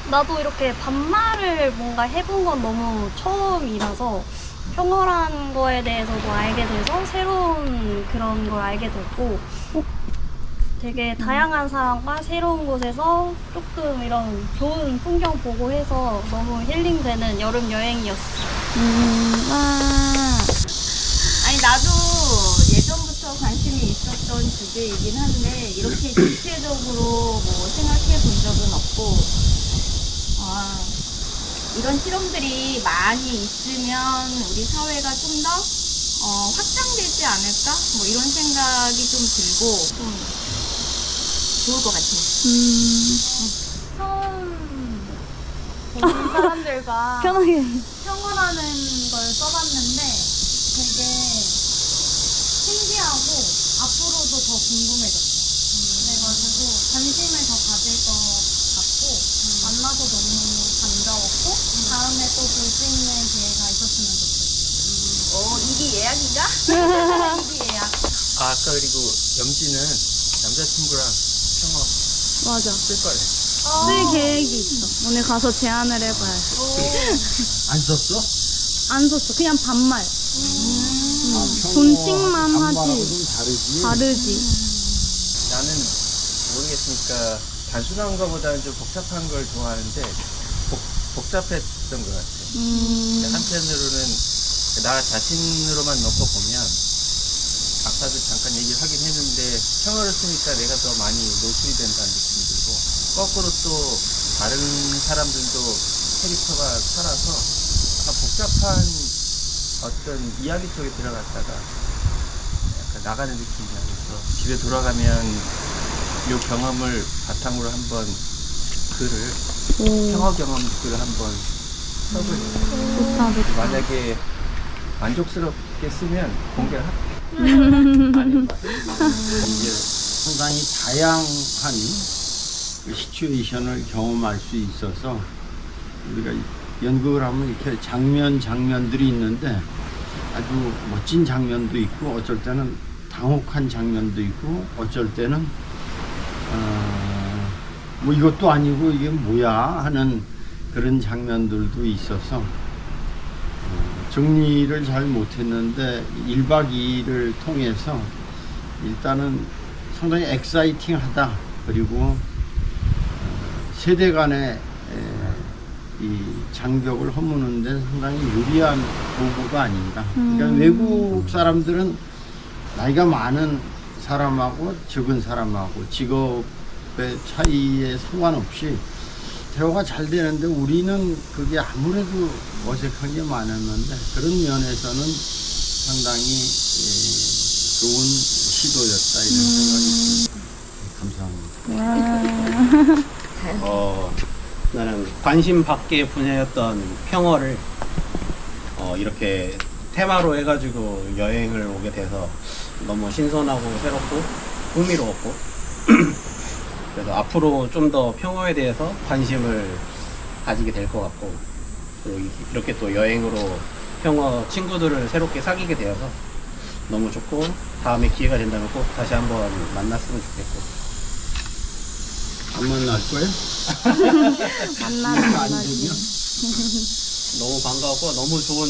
나도 이렇게 반말을 뭔가 해본 건 너무 처음이라서 평어라는 거에 대해서도 알게 돼서 새로운 그런 걸 알게 됐고 되게 다양한 사람과 새로운 곳에서 조금 이런 좋은 풍경 보고 해서 너무 힐링되는 여름 여행이었어. 와. 아니 나도 예전부터 관심이 있었던 주제이긴 한데 이렇게 구체적으로 뭐 생각해 본 적은 없고 이런 실험들이 많이 있으면 우리 사회가 좀 더 확장되지 않을까? 뭐 이런 생각이 좀 들고 좀 좋을 것 같아요. 처음 보는 사람들과 편하게. 평어라는 걸 써봤는데 되게 신기하고 앞으로도 더 궁금해졌어요. 그래가지고 관심을 더 가질 것 같고 만나서 너무 반가웠고 다음에 또 볼 수 있는 기회가 있었으면 좋겠어요. 이기 예약인가? 이기 예약. 아까 그리고 영지는 남자친구랑 평어 맞아. 쓸 거래. 쓸 계획이 있어. 오늘 가서 제안을 해봐요. 안 썼어? 안 썼어. 그냥 반말. 존칭만 반말하고 하지. 좀 다르지. 다르지. 나는 모르겠으니까 단순한 거보다는 좀 복잡한 걸 좋아하는데 복잡했던 것 같아. 한편으로는 나 자신으로만 놓고 보면 아까도 잠깐 얘기를 하긴 했는데 평어를 쓰니까 내가 더 많이 노출이 된다는 느낌이 들고 거꾸로 또 다른 사람들도 캐릭터가 살아서 약간 복잡한 어떤 이야기 속에 들어갔다가 약간 나가는 느낌이 나서 집에 돌아가면 이 경험을 바탕으로 한번 평어 경험 글을 한번 써보려고. 좋다, 좋다. 만약에 만족스럽게 쓰면 공개를 할게. 이제 상당히 다양한 시츄에이션을 경험할 수 있어서 우리가 연극을 하면 이렇게 장면들이 있는데 아주 멋진 장면도 있고 어쩔 때는 당혹한 장면도 있고 어쩔 때는 뭐 이것도 아니고 이게 뭐야 하는 그런 장면들도 있어서 정리를 잘 못했는데 1박 2일을 통해서 일단은 상당히 엑사이팅하다. 그리고 세대 간의 이 장벽을 허무는 데 상당히 유리한 도구가 아닌가. 그러니까 외국 사람들은 나이가 많은 사람하고 적은 사람하고 직업의 차이에 상관없이 대화가 잘 되는데 우리는 그게 아무래도 어색한 게 많았는데 그런 면에서는 상당히 좋은 시도였다 이런 생각이 듭니다. 감사합니다. 나는 관심 밖의 분야였던 평어를 이렇게 테마로 해가지고 여행을 오게 돼서 너무 신선하고 새롭고 흥미로웠고 그래서 앞으로 좀 더 평어에 대해서 관심을 가지게 될 것 같고 그리고 이렇게 또 여행으로 평어 친구들을 새롭게 사귀게 되어서 너무 좋고 다음에 기회가 된다면 꼭 다시 한번 만났으면 좋겠고. 안 만날 거예요? 만나는 안 거지. 되면? 너무 반가웠고 너무 좋은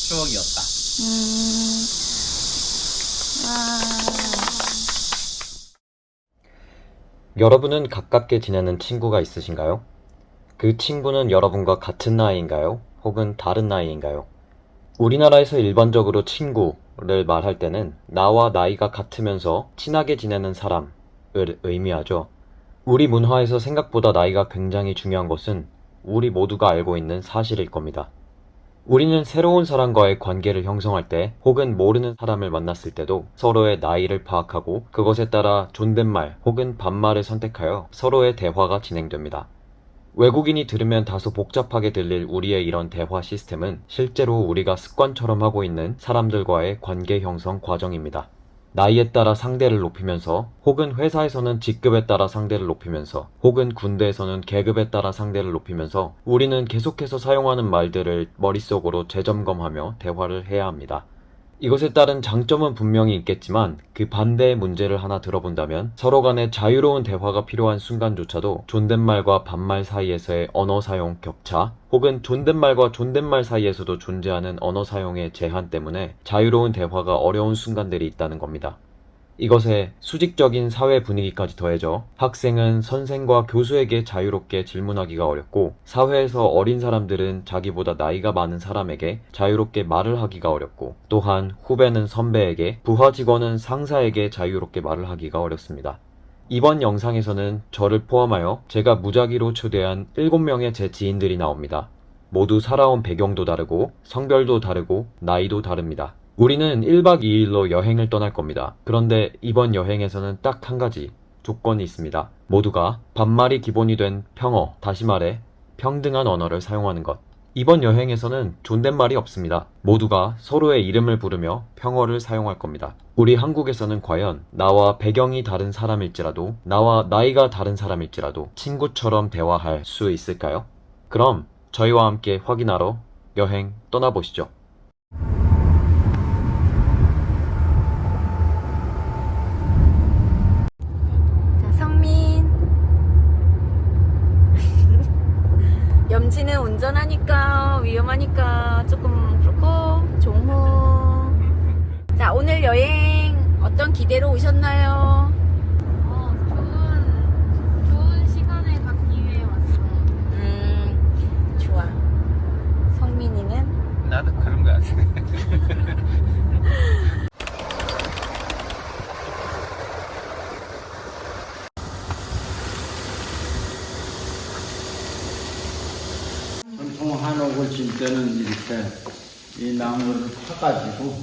추억이었다. 여러분은 가깝게 지내는 친구가 있으신가요? 그 친구는 여러분과 같은 나이인가요? 혹은 다른 나이인가요? 우리나라에서 일반적으로 친구를 말할 때는 나와 나이가 같으면서 친하게 지내는 사람을 의미하죠. 우리 문화에서 생각보다 나이가 굉장히 중요한 것은 우리 모두가 알고 있는 사실일 겁니다. 우리는 새로운 사람과의 관계를 형성할 때 혹은 모르는 사람을 만났을 때도 서로의 나이를 파악하고 그것에 따라 존댓말 혹은 반말을 선택하여 서로의 대화가 진행됩니다. 외국인이 들으면 다소 복잡하게 들릴 우리의 이런 대화 시스템은 실제로 우리가 습관처럼 하고 있는 사람들과의 관계 형성 과정입니다. 나이에 따라 상대를 높이면서 혹은 회사에서는 직급에 따라 상대를 높이면서 혹은 군대에서는 계급에 따라 상대를 높이면서 우리는 계속해서 사용하는 말들을 머릿속으로 재점검하며 대화를 해야 합니다. 이것에 따른 장점은 분명히 있겠지만 그 반대의 문제를 하나 들어본다면 서로 간에 자유로운 대화가 필요한 순간조차도 존댓말과 반말 사이에서의 언어 사용 격차 혹은 존댓말과 존댓말 사이에서도 존재하는 언어 사용의 제한 때문에 자유로운 대화가 어려운 순간들이 있다는 겁니다. 이것에 수직적인 사회 분위기까지 더해져 학생은 선생과 교수에게 자유롭게 질문하기가 어렵고 사회에서 어린 사람들은 자기보다 나이가 많은 사람에게 자유롭게 말을 하기가 어렵고 또한 후배는 선배에게 부하 직원은 상사에게 자유롭게 말을 하기가 어렵습니다. 이번 영상에서는 저를 포함하여 제가 무작위로 초대한 7명의 제 지인들이 나옵니다. 모두 살아온 배경도 다르고 성별도 다르고 나이도 다릅니다. 우리는 1박 2일로 여행을 떠날 겁니다. 그런데 이번 여행에서는 딱 한 가지 조건이 있습니다. 모두가 반말이 기본이 된 평어, 다시 말해 평등한 언어를 사용하는 것. 이번 여행에서는 존댓말이 없습니다. 모두가 서로의 이름을 부르며 평어를 사용할 겁니다. 우리 한국에서는 과연 나와 배경이 다른 사람일지라도 나와 나이가 다른 사람일지라도 친구처럼 대화할 수 있을까요? 그럼 저희와 함께 확인하러 여행 떠나보시죠. 염치는 운전하니까 위험하니까 조금 그렇고 종호. 자, 오늘 여행 어떤 기대로 오셨나요? 좋은 시간을 갖기 위해 왔어요. 좋아. 성민이는? 나도 그런 거 같아. 전통 한옥을 질 때는 이렇게 이 나무를 타가지고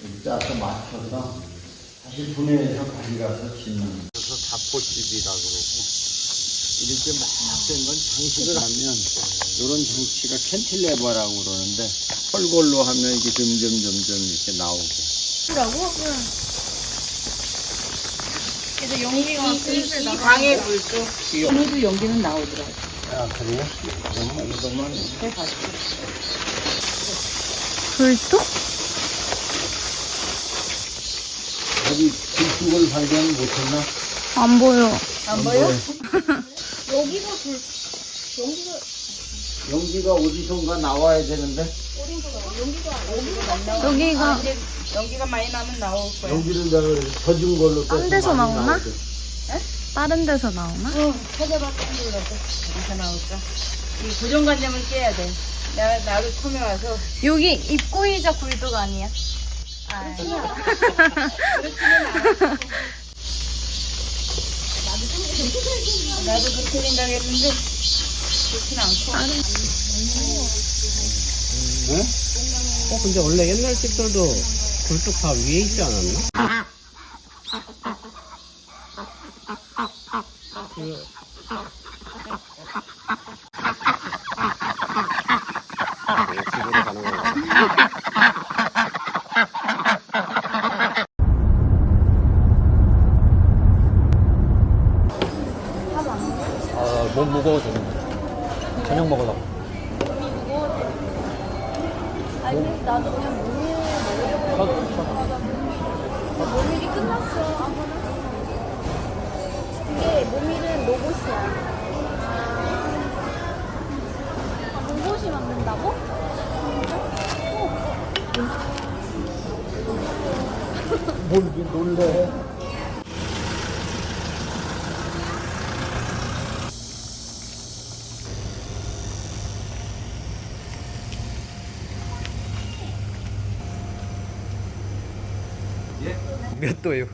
이렇게 짜서 맞춰서 다시 분해해서 가져가서 짓는. 그래서 자포집이라 그러고 이렇게 막 된 건 장식을 하면 이런 장치가 캔틸레버라고 그러는데 펄골로 하면 이게 점점점점 이렇게 나오고. 그래서 연기가 슬슬 나가. 방에 불도 오늘도 연기는 나오더라고. 아 그래요? 그러면 이것만 불도? 어디 불쑥을 발견 못했나? 안 보여. 안 보여? 연기가 어디선가 나와야 되는데 여기가 연기가 많이 나면 나올 거야. 연기를 내가 젖은 걸로 딴 데서 많이 나오나? 나오거든. 다른 데서 나오나? 어디서 나올까? 이 고정관념을 깨야 돼. 나도 처음에 와서 여기 입구이자 굴뚝 아니야? 나도 그렇게 생각했는데 그렇진 않고. 근데 원래 옛날 집들도 굴뚝 다 위에 있지 않았나? 집으로 가는 건가? 몸 무거워져. 저녁 먹으려고. 아니 나도 그냥 모밀 먹으려고. 모밀이 끝났어. 그게 모밀은 로봇이야. 로봇이 만든다고? 뭘 이렇게 놀래? 몇 도예요?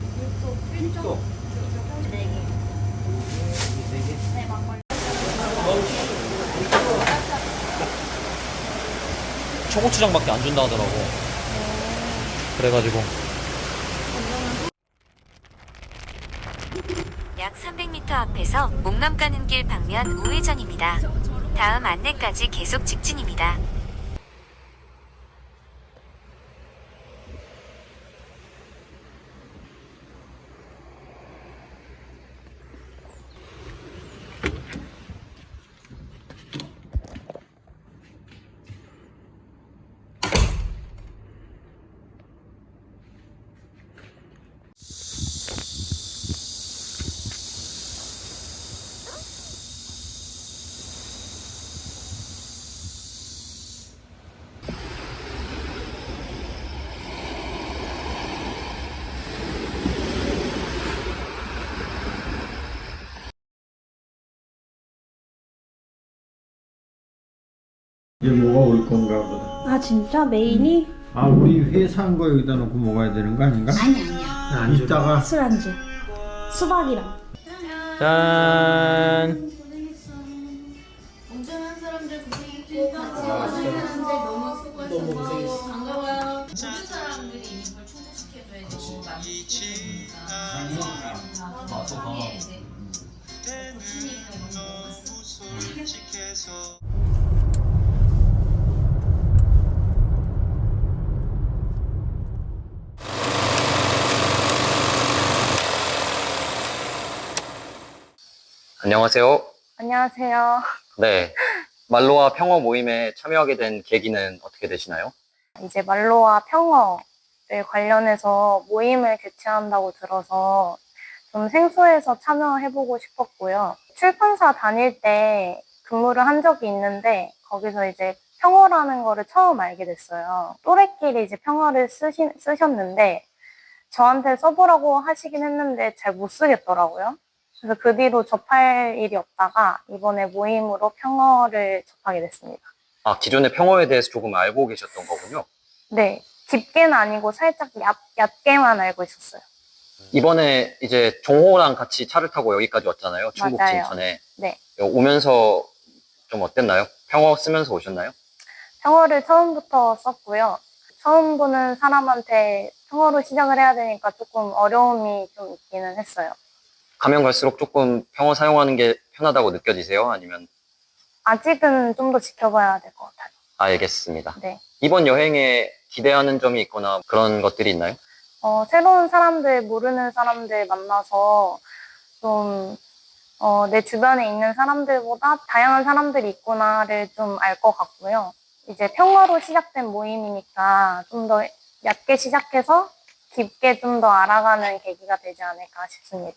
초고추장밖에 안 준다 하더라고. 그래가지고 약 300m 앞에서 목남 가는 길 방면 우회전입니다. 다음 안내까지 계속 직진입니다. 이제 뭐가 올 건가 보다. 아 진짜 메인이 아, 우리 회사한 거 여기다 놓고 먹어야 되는 거 아닌가? 아니야. 이따가 술안주, 수박이랑. 짠. 운전한 사람들 고생했고 같이 운전하는 사람들 너무 수고했어. 반가워요. 모든 사람들이 이 걸 충족시켜줘야지 많이 다 건강하게 이제 고추니까 이런 거 먹었어. 안녕하세요. 안녕하세요. 네. 말로와 평어 모임에 참여하게 된 계기는 어떻게 되시나요? 이제 말로와 평어를 관련해서 모임을 개최한다고 들어서 좀 생소해서 참여해보고 싶었고요. 출판사 다닐 때 근무를 한 적이 있는데 거기서 이제 평어라는 거를 처음 알게 됐어요. 또래끼리 이제 평어를 쓰셨는데 저한테 써보라고 하시긴 했는데 잘 못 쓰겠더라고요. 그래서 그 뒤로 접할 일이 없다가 이번에 모임으로 평어를 접하게 됐습니다. 아, 기존의 평어에 대해서 조금 알고 계셨던 거군요. 네, 깊게는 아니고 살짝 얕게만 알고 있었어요. 이번에 이제 종호랑 같이 차를 타고 여기까지 왔잖아요. 충북 맞아요. 진천에. 네, 오면서 좀 어땠나요? 평어 쓰면서 오셨나요? 평어를 처음부터 썼고요. 처음 보는 사람한테 평어로 시작을 해야 되니까 조금 어려움이 좀 있기는 했어요. 가면 갈수록 조금 평어 사용하는 게 편하다고 느껴지세요? 아니면? 아직은 좀 더 지켜봐야 될 것 같아요. 알겠습니다. 네. 이번 여행에 기대하는 점이 있거나 그런 것들이 있나요? 새로운 사람들, 모르는 사람들 만나서 좀, 내 주변에 있는 사람들보다 다양한 사람들이 있구나를 좀 알 것 같고요. 이제 평어로 시작된 모임이니까 좀 더 얕게 시작해서 깊게 좀 더 알아가는 계기가 되지 않을까 싶습니다.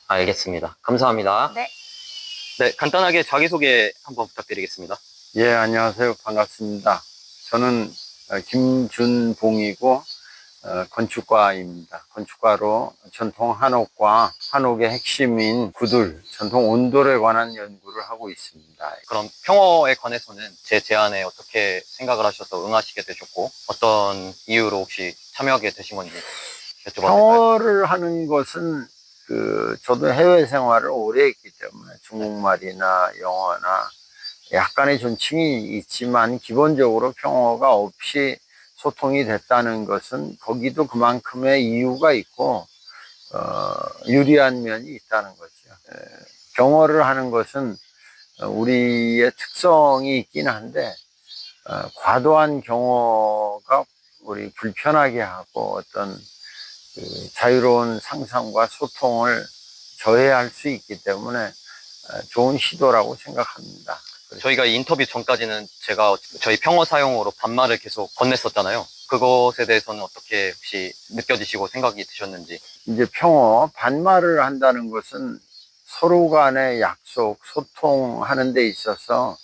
알겠습니다. 감사합니다. 네. 네, 간단하게 자기소개 한번 부탁드리겠습니다. 예, 안녕하세요. 반갑습니다. 저는 김준봉이고 건축가입니다. 건축가로 전통 한옥과 한옥의 핵심인 구들, 전통 온돌에 관한 연구를 하고 있습니다. 그럼 평어에 관해서는 제 제안에 어떻게 생각을 하셔서 응하시게 되셨고 어떤 이유로 혹시 참여하게 되신 건지 여쭤봐도 될까요? 평어를 하는 것은 저도 해외 생활을 오래 했기 때문에 중국말이나 영어나 약간의 존칭이 있지만 기본적으로 평어가 없이 소통이 됐다는 것은 거기도 그만큼의 이유가 있고 유리한 면이 있다는 거죠. 경어를 하는 것은 우리의 특성이 있긴 한데 과도한 경어가 우리 불편하게 하고 어떤 자유로운 상상과 소통을 저해할 수 있기 때문에 좋은 시도라고 생각합니다. 저희가 이 인터뷰 전까지는 제가 저희 평어 사용으로 반말을 계속 건넸었잖아요. 그것에 대해서는 어떻게 혹시 느껴지시고 생각이 드셨는지. 이제 평어, 반말을 한다는 것은 서로 간의 약속, 소통하는 데 있어서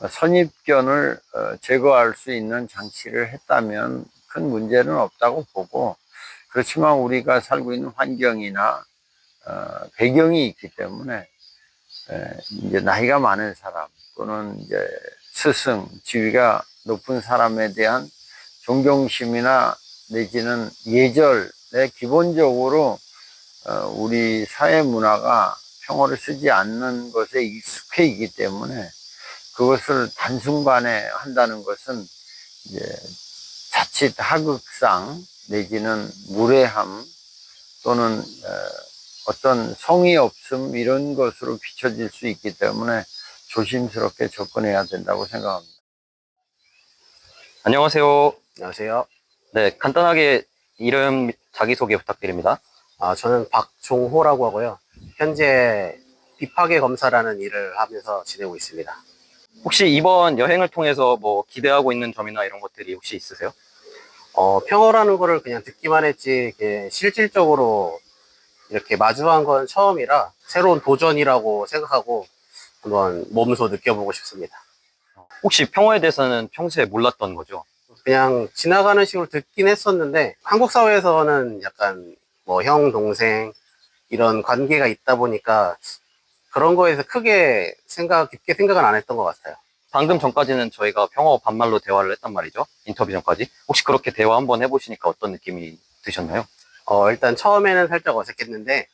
선입견을 제거할 수 있는 장치를 했다면 큰 문제는 없다고 보고, 그렇지만 우리가 살고 있는 환경이나 배경이 있기 때문에 이제 나이가 많은 사람 또는 이제 스승, 지위가 높은 사람에 대한 존경심이나 내지는 예절에 기본적으로 우리 사회 문화가 평어를 쓰지 않는 것에 익숙해 있기 때문에 그것을 단순간에 한다는 것은 이제 자칫 하극상 내지는 무례함 또는 어떤 성의 없음 이런 것으로 비춰질 수 있기 때문에 조심스럽게 접근해야 된다고 생각합니다. 안녕하세요. 안녕하세요. 네, 간단하게 이름 자기소개 부탁드립니다. 저는 박종호라고 하고요. 현재 비파괴 검사라는 일을 하면서 지내고 있습니다. 혹시 이번 여행을 통해서 뭐 기대하고 있는 점이나 이런 것들이 혹시 있으세요? 평어라는 거를 그냥 듣기만 했지 이렇게 실질적으로 이렇게 마주한 건 처음이라 새로운 도전이라고 생각하고 한번 몸소 느껴보고 싶습니다. 혹시 평어에 대해서는 평소에 몰랐던 거죠? 그냥 지나가는 식으로 듣긴 했었는데 한국 사회에서는 약간 뭐 형, 동생 이런 관계가 있다 보니까 그런 거에서 크게 깊게 생각은 안 했던 것 같아요. 방금 전까지는 저희가 평어 반말로 대화를 했단 말이죠. 인터뷰 전까지. 혹시 그렇게 대화 한번 해보시니까 어떤 느낌이 드셨나요? 일단 처음에는 살짝 어색했는데,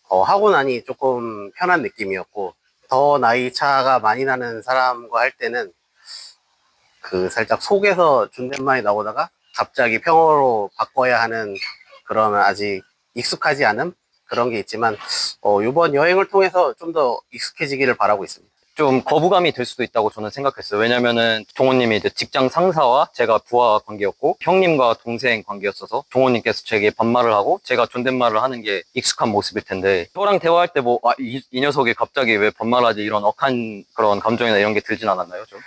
하고 나니 조금 편한 느낌이었고, 더 나이 차가 많이 나는 사람과 할 때는 그 살짝 속에서 존댓말이 나오다가 갑자기 평어로 바꿔야 하는 그런 아직 익숙하지 않은 그런 게 있지만, 이번 여행을 통해서 좀 더 익숙해지기를 바라고 있습니다. 좀 거부감이 들 수도 있다고 저는 생각했어요. 왜냐면은 종호님이 이제 직장 상사와 제가 부하 관계였고 형님과 동생 관계였어서 종호님께서 제게 반말을 하고 제가 존댓말을 하는 게 익숙한 모습일 텐데 저랑 대화할 때 뭐 이 녀석이 갑자기 왜 반말하지 이런 억한 그런 감정이나 이런 게 들진 않았나요? 좀?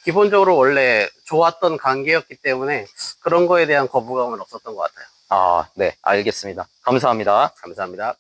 기본적으로 원래 좋았던 관계였기 때문에 그런 거에 대한 거부감은 없었던 것 같아요. 아, 네, 알겠습니다. 감사합니다. 감사합니다.